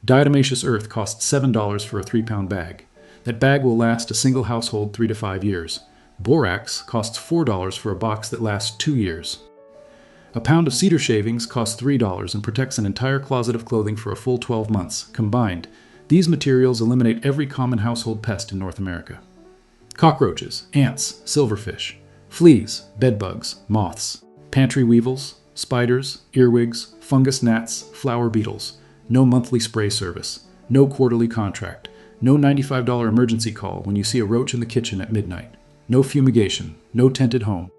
Diatomaceous earth costs $7 for a 3-pound bag. That bag will last a single household 3 to 5 years. Borax costs $4 for a box that lasts 2 years. A pound of cedar shavings costs $3 and protects an entire closet of clothing for a full 12 months. Combined, these materials eliminate every common household pest in North America. Cockroaches, ants, silverfish, fleas, bedbugs, moths, pantry weevils, spiders, earwigs, fungus gnats, flower beetles. No monthly spray service, no quarterly contract, no $95 emergency call when you see a roach in the kitchen at midnight, no fumigation, no tented home,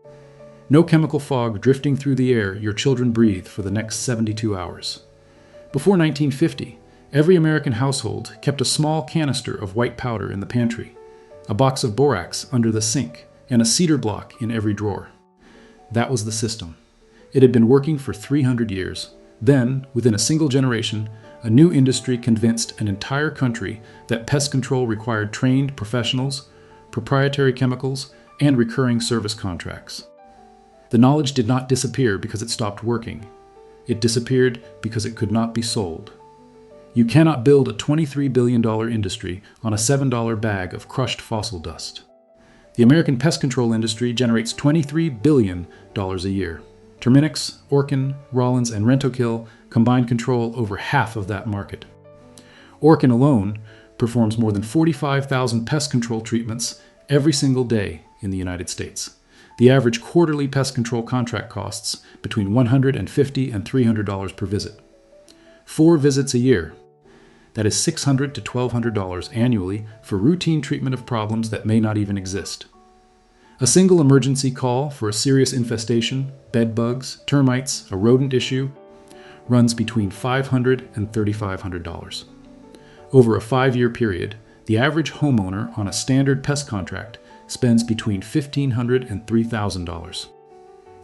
no chemical fog drifting through the air your children breathe for the next 72 hours. Before 1950, every American household kept a small canister of white powder in the pantry, a box of borax under the sink, and a cedar block in every drawer. That was the system. It had been working for 300 years. Then, within a single generation, a new industry convinced an entire country that pest control required trained professionals, proprietary chemicals, and recurring service contracts. The knowledge did not disappear because it stopped working. It disappeared because it could not be sold. You cannot build a $23 billion industry on a $7 bag of crushed fossil dust. The American pest control industry generates $23 billion a year. Terminix, Orkin, Rollins, and Rentokil combined control over half of that market. Orkin alone performs more than 45,000 pest control treatments every single day in the United States. The average quarterly pest control contract costs between $150 and $300 per visit. 4 visits a year. That is $600 to $1,200 annually for routine treatment of problems that may not even exist. A single emergency call for a serious infestation, bed bugs, termites, a rodent issue, runs between $500 and $3,500. Over a 5-year period, the average homeowner on a standard pest contract spends between $1,500 and $3,000.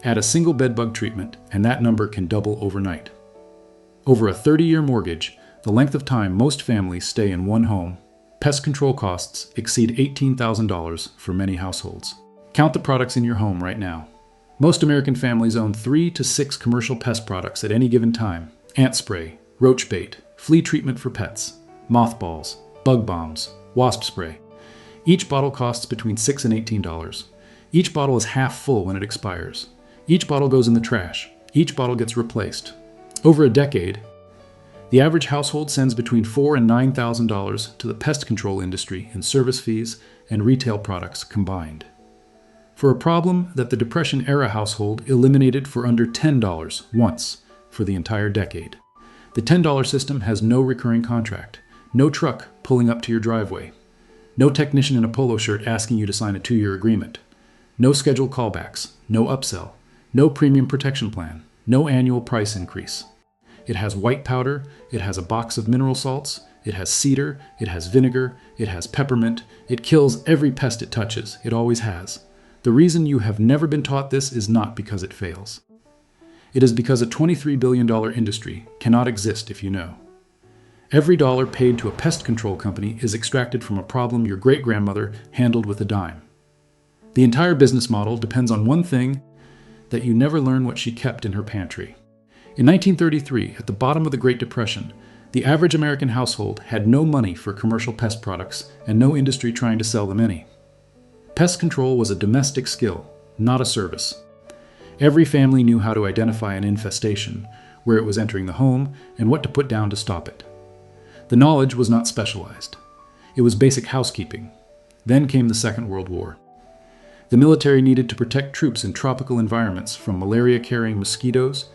Add a single bedbug treatment, and that number can double overnight. Over a 30-year mortgage, the length of time most families stay in one home, pest control costs exceed $18,000 for many households. Count the products in your home right now. Most American families own 3 to 6 commercial pest products at any given time. Ant spray, roach bait, flea treatment for pets, mothballs, bug bombs, wasp spray. Each bottle costs between $6 and $18. Each bottle is half full when it expires. Each bottle goes in the trash. Each bottle gets replaced. Over a decade, the average household sends between $4,000 and $9,000 to the pest control industry in service fees and retail products combined. For a problem that the Depression-era household eliminated for under $10 once for the entire decade. The $10 system has no recurring contract, no truck pulling up to your driveway, no technician in a polo shirt asking you to sign a 2-year agreement, no scheduled callbacks, no upsell, no premium protection plan, no annual price increase. It has white powder, it has a box of mineral salts, it has cedar, it has vinegar, it has peppermint, it kills every pest it touches, it always has. The reason you have never been taught this is not because it fails. It is because a $23 billion industry cannot exist if you know. Every dollar paid to a pest control company is extracted from a problem your great-grandmother handled with a dime. The entire business model depends on one thing, that you never learn what she kept in her pantry. In 1933, at the bottom of the Great Depression, the average American household had no money for commercial pest products and no industry trying to sell them any. Pest control was a domestic skill, not a service. Every family knew how to identify an infestation, where it was entering the home, and what to put down to stop it. The knowledge was not specialized. It was basic housekeeping. Then came the Second World War. The military needed to protect troops in tropical environments from malaria-carrying mosquitoes,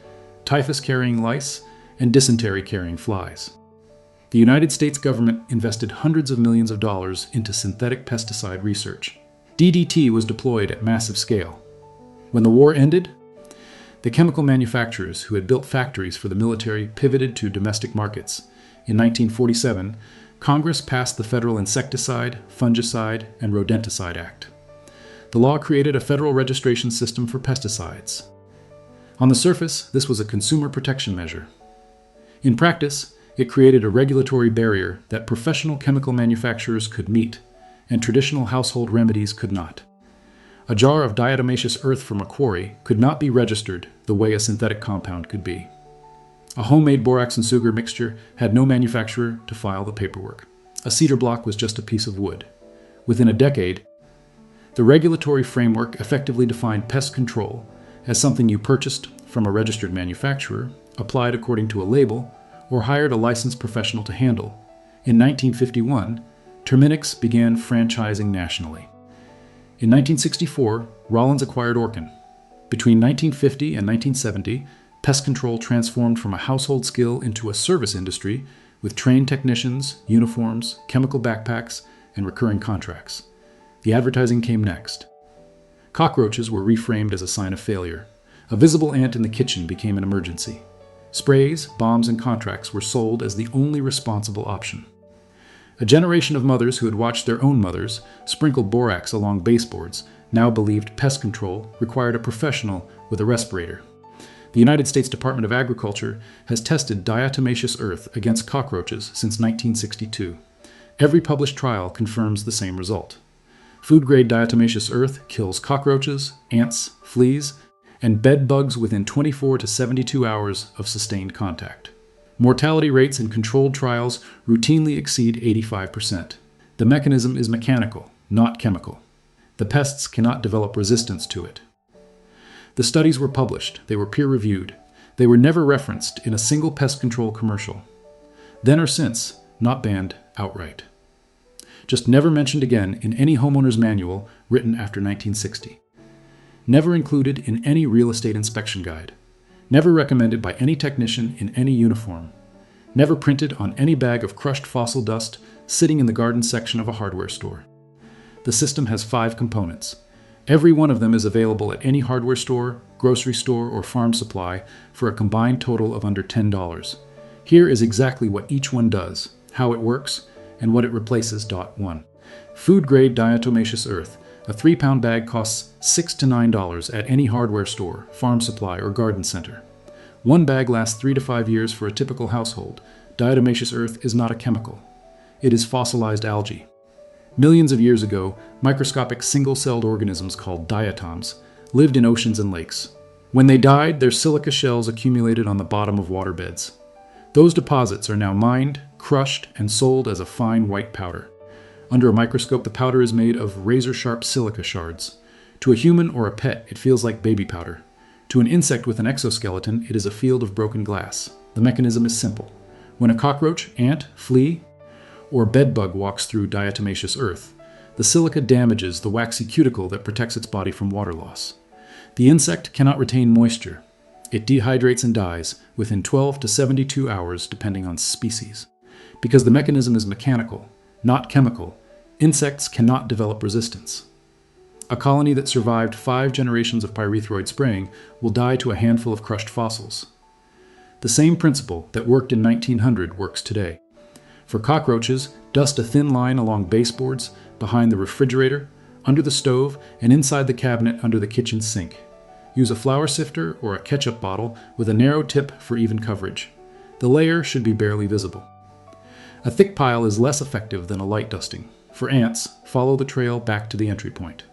typhus-carrying lice, and dysentery-carrying flies. The United States government invested hundreds of millions of dollars into synthetic pesticide research. DDT was deployed at massive scale. When the war ended, the chemical manufacturers who had built factories for the military pivoted to domestic markets. In 1947, Congress passed the Federal Insecticide, Fungicide, and Rodenticide Act. The law created a federal registration system for pesticides. On the surface, this was a consumer protection measure. In practice, it created a regulatory barrier that professional chemical manufacturers could meet, and traditional household remedies could not. A jar of diatomaceous earth from a quarry could not be registered the way a synthetic compound could be. A homemade borax and sugar mixture had no manufacturer to file the paperwork. A cedar block was just a piece of wood. Within a decade, the regulatory framework effectively defined pest control as something you purchased from a registered manufacturer, applied according to a label, or hired a licensed professional to handle. In 1951, Terminix began franchising nationally. In 1964, Rollins acquired Orkin. Between 1950 and 1970, pest control transformed from a household skill into a service industry with trained technicians, uniforms, chemical backpacks, and recurring contracts. The advertising came next. Cockroaches were reframed as a sign of failure. A visible ant in the kitchen became an emergency. Sprays, bombs, and contracts were sold as the only responsible option. A generation of mothers who had watched their own mothers sprinkle borax along baseboards now believed pest control required a professional with a respirator. The United States Department of Agriculture has tested diatomaceous earth against cockroaches since 1962. Every published trial confirms the same result. Food-grade diatomaceous earth kills cockroaches, ants, fleas, and bed bugs within 24 to 72 hours of sustained contact. Mortality rates in controlled trials routinely exceed 85%. The mechanism is mechanical, not chemical. The pests cannot develop resistance to it. The studies were published, they were peer-reviewed. They were never referenced in a single pest control commercial. Then or since, not banned outright. Just never mentioned again in any homeowner's manual written after 1960. Never included in any real estate inspection guide. Never recommended by any technician in any uniform. Never printed on any bag of crushed fossil dust sitting in the garden section of a hardware store. The system has 5 components. Every one of them is available at any hardware store, grocery store, or farm supply for a combined total of under $10. Here is exactly what each one does, how it works, and what it replaces. 1. Food-grade diatomaceous earth. A 3-pound bag costs $6 to $9 at any hardware store, farm supply, or garden center. One bag lasts 3 to 5 years for a typical household. Diatomaceous earth is not a chemical. It is fossilized algae. Millions of years ago, microscopic single-celled organisms called diatoms lived in oceans and lakes. When they died, their silica shells accumulated on the bottom of waterbeds. Those deposits are now mined, crushed, and sold as a fine white powder. Under a microscope, the powder is made of razor-sharp silica shards. To a human or a pet, it feels like baby powder. To an insect with an exoskeleton, it is a field of broken glass. The mechanism is simple. When a cockroach, ant, flea, or bedbug walks through diatomaceous earth, the silica damages the waxy cuticle that protects its body from water loss. The insect cannot retain moisture. It dehydrates and dies within 12 to 72 hours depending on species. Because the mechanism is mechanical, not chemical, insects cannot develop resistance. A colony that survived 5 generations of pyrethroid spraying will die to a handful of crushed fossils. The same principle that worked in 1900 works today. For cockroaches, dust a thin line along baseboards, behind the refrigerator, under the stove, and inside the cabinet under the kitchen sink. Use a flour sifter or a ketchup bottle with a narrow tip for even coverage. The layer should be barely visible. A thick pile is less effective than a light dusting. For ants, follow the trail back to the entry point.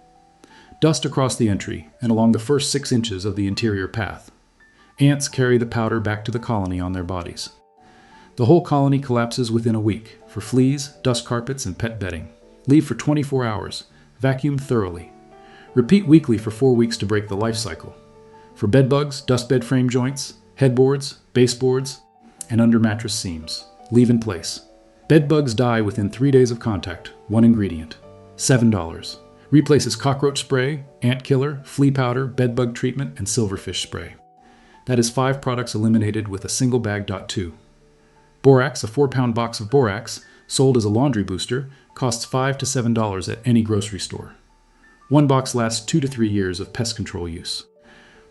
Dust across the entry and along the first 6 inches of the interior path. Ants carry the powder back to the colony on their bodies. The whole colony collapses within a week for fleas, dust carpets, and pet bedding. Leave for 24 hours. Vacuum thoroughly. Repeat weekly for 4 weeks to break the life cycle. For bed bugs, dust bed frame joints, headboards, baseboards, and under mattress seams. Leave in place. Bed bugs die within 3 days of contact. 1 ingredient. $7. Replaces cockroach spray, ant killer, flea powder, bed bug treatment, and silverfish spray. That is 5 products eliminated with a single bag. 2. Borax, a 4-pound box of borax, sold as a laundry booster, costs $5 to $7 at any grocery store. 1 box lasts 2 to 3 years of pest control use.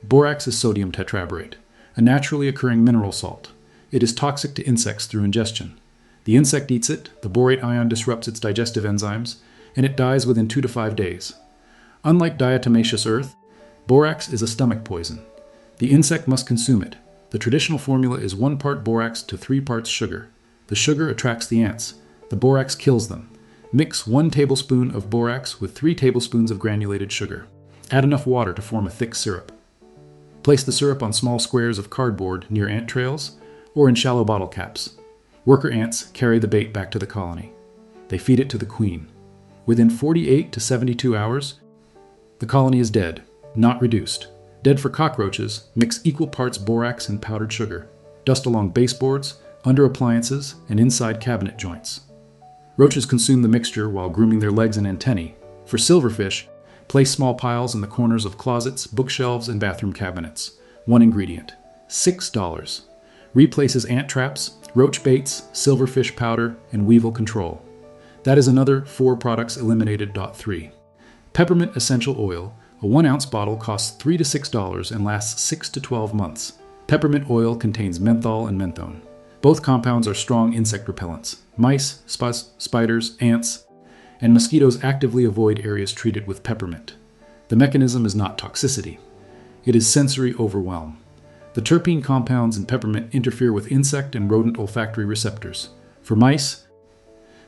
Borax is sodium tetraborate, a naturally occurring mineral salt. It is toxic to insects through ingestion. The insect eats it, the borate ion disrupts its digestive enzymes, and it dies within 2 to 5 days. Unlike diatomaceous earth, borax is a stomach poison. The insect must consume it. The traditional formula is 1 part borax to 3 parts sugar. The sugar attracts the ants. The borax kills them. Mix 1 tablespoon of borax with 3 tablespoons of granulated sugar. Add enough water to form a thick syrup. Place the syrup on small squares of cardboard near ant trails. or in shallow bottle caps. Worker ants carry the bait back to the colony. They feed it to the queen. Within 48 to 72 hours, the colony is dead, not reduced. Dead for cockroaches, mix equal parts borax and powdered sugar. Dust along baseboards, under appliances, and inside cabinet joints. Roaches consume the mixture while grooming their legs and antennae. For silverfish, place small piles in the corners of closets, bookshelves, and bathroom cabinets. One ingredient, $6. Replaces ant traps, roach baits, silverfish powder, and weevil control. That is another 4 products eliminated. 3. Peppermint essential oil. A 1-ounce bottle costs $3 to $6 and lasts 6 to 12 months. Peppermint oil contains menthol and menthone. Both compounds are strong insect repellents. Mice, spiders, ants, and mosquitoes actively avoid areas treated with peppermint. The mechanism is not toxicity. It is sensory overwhelm. The terpene compounds in peppermint interfere with insect and rodent olfactory receptors. For mice,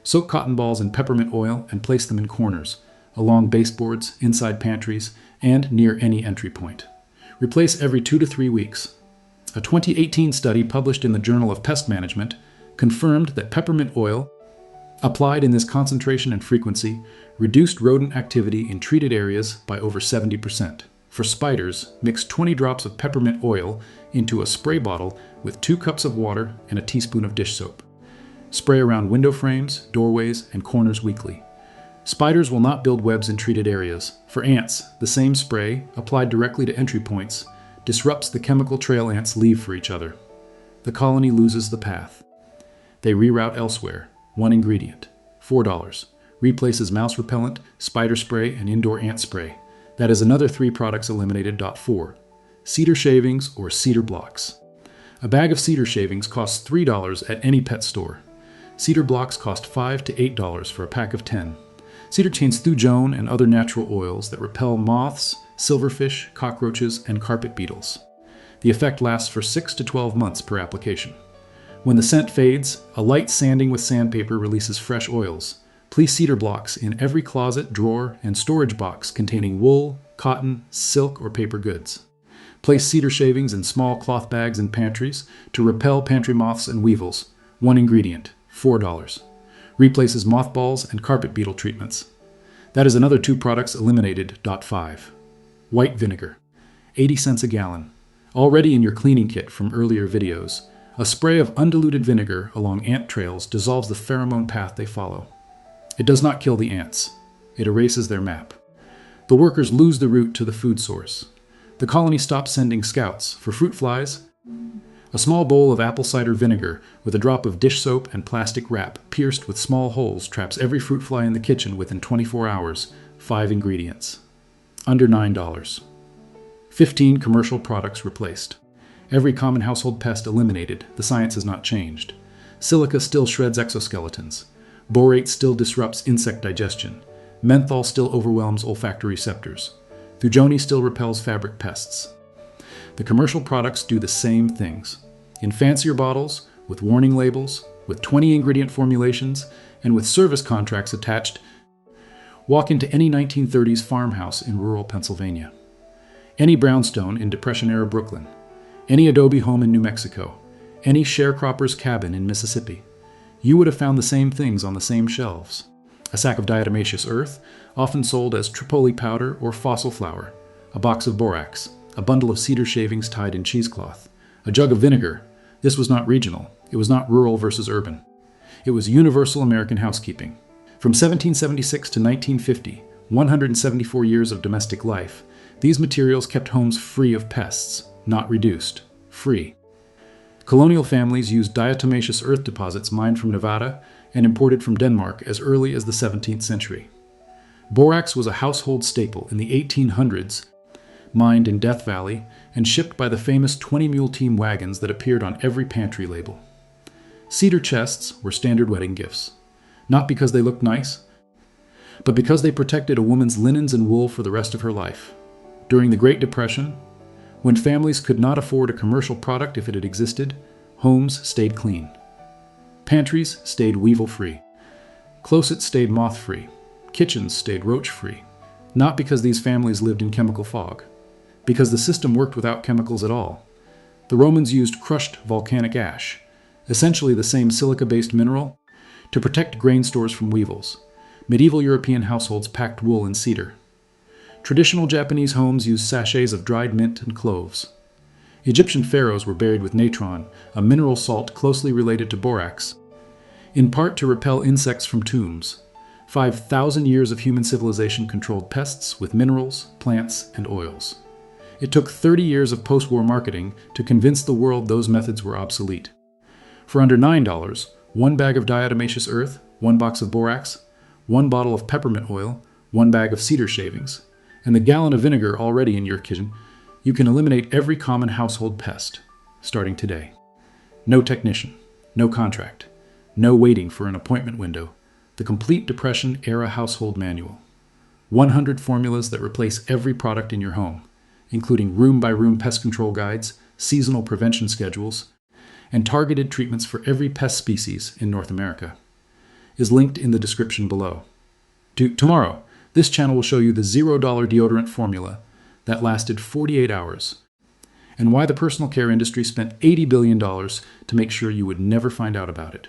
soak cotton balls in peppermint oil and place them in corners, along baseboards, inside pantries, and near any entry point. Replace every 2 to 3 weeks. A 2018 study published in the Journal of Pest Management confirmed that peppermint oil, applied in this concentration and frequency, reduced rodent activity in treated areas by over 70%. For spiders, mix 20 drops of peppermint oil into a spray bottle with 2 cups of water and a teaspoon of dish soap. Spray around window frames, doorways, and corners weekly. Spiders will not build webs in treated areas. For ants, the same spray, applied directly to entry points, disrupts the chemical trail ants leave for each other. The colony loses the path. They reroute elsewhere. One ingredient, $4. Replaces mouse repellent, spider spray, and indoor ant spray. That is another 3 products eliminated. 4. Cedar shavings or cedar blocks. A bag of cedar shavings costs $3 at any pet store. Cedar blocks cost $5 to $8 for a pack of 10. Cedar contains thujone and other natural oils that repel moths, silverfish, cockroaches, and carpet beetles. The effect lasts for 6 to 12 months per application. When the scent fades, a light sanding with sandpaper releases fresh oils. Place cedar blocks in every closet, drawer, and storage box containing wool, cotton, silk, or paper goods. Place cedar shavings in small cloth bags in pantries to repel pantry moths and weevils. One ingredient, $4. Replaces mothballs and carpet beetle treatments. That is another 2 products eliminated. 5. White vinegar, 80 cents a gallon. Already in your cleaning kit from earlier videos, a spray of undiluted vinegar along ant trails dissolves the pheromone path they follow. It does not kill the ants. It erases their map. The workers lose the route to the food source. The colony stops sending scouts. For fruit flies, a small bowl of apple cider vinegar with a drop of dish soap and plastic wrap pierced with small holes traps every fruit fly in the kitchen within 24 hours. 5 ingredients. Under $9. 15 commercial products replaced. Every common household pest eliminated. The science has not changed. Silica still shreds exoskeletons. Borate still disrupts insect digestion. Menthol still overwhelms olfactory receptors. Thujone still repels fabric pests. The commercial products do the same things. In fancier bottles, with warning labels, with 20 ingredient formulations, and with service contracts attached. Walk into any 1930s farmhouse in rural Pennsylvania. Any brownstone in Depression-era Brooklyn. Any adobe home in New Mexico. Any sharecropper's cabin in Mississippi. You would have found the same things on the same shelves. A sack of diatomaceous earth, often sold as Tripoli powder or fossil flour. A box of borax. A bundle of cedar shavings tied in cheesecloth. A jug of vinegar. This was not regional. It was not rural versus urban. It was universal American housekeeping. From 1776 to 1950, 174 years of domestic life, these materials kept homes free of pests, not reduced, free. Colonial families used diatomaceous earth deposits mined from Nevada and imported from Denmark as early as the 17th century. Borax was a household staple in the 1800s, mined in Death Valley and shipped by the famous 20-mule team wagons that appeared on every pantry label. Cedar chests were standard wedding gifts, not because they looked nice, but because they protected a woman's linens and wool for the rest of her life. During the Great Depression, when families could not afford a commercial product if it had existed, homes stayed clean. Pantries stayed weevil-free. Closets stayed moth-free. Kitchens stayed roach-free. Not because these families lived in chemical fog, because the system worked without chemicals at all, The Romans used crushed volcanic ash, essentially the same silica-based mineral, to protect grain stores from weevils. Medieval European households packed wool and cedar. Traditional Japanese homes used sachets of dried mint and cloves. Egyptian pharaohs were buried with natron, a mineral salt closely related to borax, in part to repel insects from tombs. 5,000 years of human civilization controlled pests with minerals, plants, and oils. It took 30 years of post-war marketing to convince the world those methods were obsolete. For under $9, 1 bag of diatomaceous earth, 1 box of borax, 1 bottle of peppermint oil, 1 bag of cedar shavings, and the gallon of vinegar already in your kitchen, you can eliminate every common household pest, starting today. No technician, no contract, no waiting for an appointment window. The Complete Depression-era household manual. 100 formulas that replace every product in your home, including room-by-room pest control guides, seasonal prevention schedules, and targeted treatments for every pest species in North America, is linked in the description below. Tomorrow, this channel will show you the $0 deodorant formula that lasted 48 hours, and why the personal care industry spent $80 billion to make sure you would never find out about it.